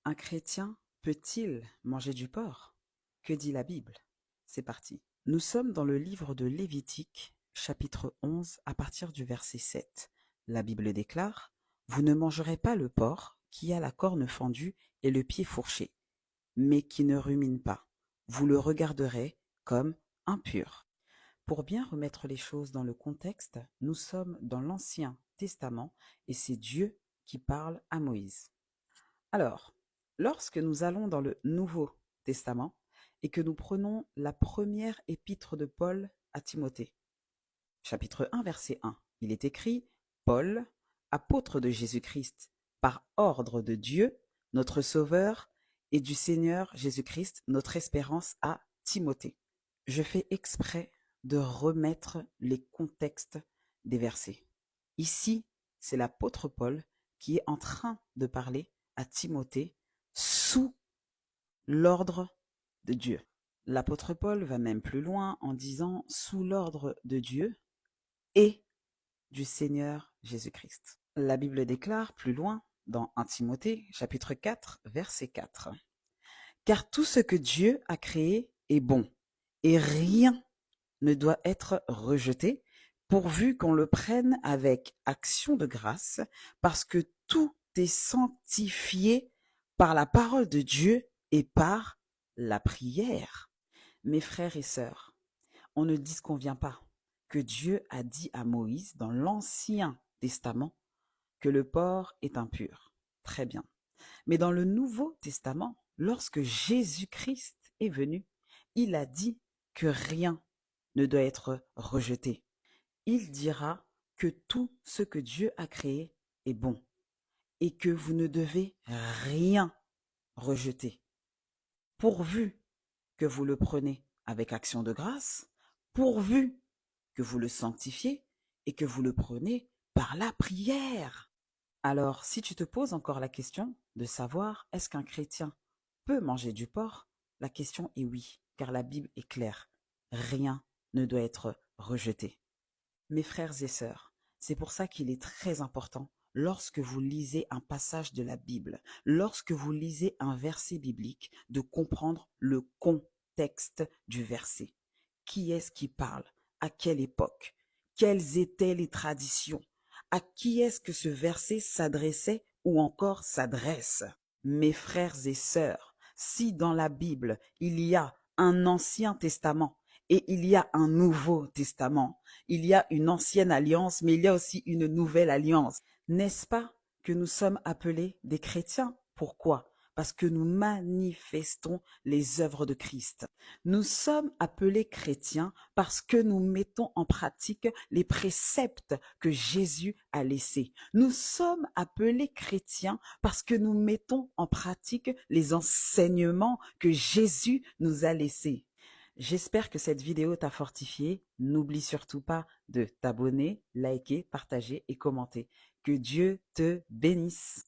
Un chrétien peut-il manger du porc? Que dit la Bible? C'est parti. Nous sommes dans le livre de Lévitique, chapitre 11, à partir du verset 7. La Bible déclare: Vous ne mangerez pas le porc qui a la corne fendue et le pied fourché, mais qui ne rumine pas. Vous le regarderez comme impur. Pour bien remettre les choses dans le contexte, nous sommes dans l'Ancien Testament et c'est Dieu qui parle à Moïse. Alors, lorsque nous allons dans le Nouveau Testament et que nous prenons la première épître de Paul à Timothée, chapitre 1, verset 1, il est écrit: Paul, apôtre de Jésus-Christ, par ordre de Dieu, notre Sauveur, et du Seigneur Jésus-Christ, notre espérance, à Timothée. Je fais exprès de remettre les contextes des versets. Ici, c'est l'apôtre Paul qui est en train de parler à Timothée sous l'ordre de Dieu. L'apôtre Paul va même plus loin en disant sous l'ordre de Dieu et du Seigneur Jésus-Christ. La Bible déclare plus loin dans 1 Timothée chapitre 4 verset 4: Car tout ce que Dieu a créé est bon et rien ne doit être rejeté, pourvu qu'on le prenne avec action de grâce, parce que tout est sanctifié par la parole de Dieu et par la prière. Mes frères et sœurs, on ne disconvient pas que Dieu a dit à Moïse dans l'Ancien Testament que le porc est impur. Très bien. Mais dans le Nouveau Testament, lorsque Jésus-Christ est venu, il a dit que rien ne doit être rejeté. Il dira que tout ce que Dieu a créé est bon et que vous ne devez rien rejeter, pourvu que vous le preniez avec action de grâce, pourvu que vous le sanctifiez et que vous le prenez par la prière. Alors, si tu te poses encore la question de savoir est-ce qu'un chrétien peut manger du porc, la question est oui, car la Bible est claire. Rien ne doit être rejeté. Mes frères et sœurs, c'est pour ça qu'il est très important, lorsque vous lisez un passage de la Bible, lorsque vous lisez un verset biblique, de comprendre le contexte du verset. Qui est-ce qui parle? À quelle époque? Quelles étaient les traditions? À qui est-ce que ce verset s'adressait ou encore s'adresse? Mes frères et sœurs, si dans la Bible il y a un Ancien Testament et il y a un Nouveau Testament, il y a une ancienne alliance, mais il y a aussi une nouvelle alliance. N'est-ce pas que nous sommes appelés des chrétiens? Pourquoi? Parce que nous manifestons les œuvres de Christ. Nous sommes appelés chrétiens parce que nous mettons en pratique les préceptes que Jésus a laissés. Nous sommes appelés chrétiens parce que nous mettons en pratique les enseignements que Jésus nous a laissés. J'espère que cette vidéo t'a fortifié. N'oublie surtout pas de t'abonner, liker, partager et commenter. Que Dieu te bénisse.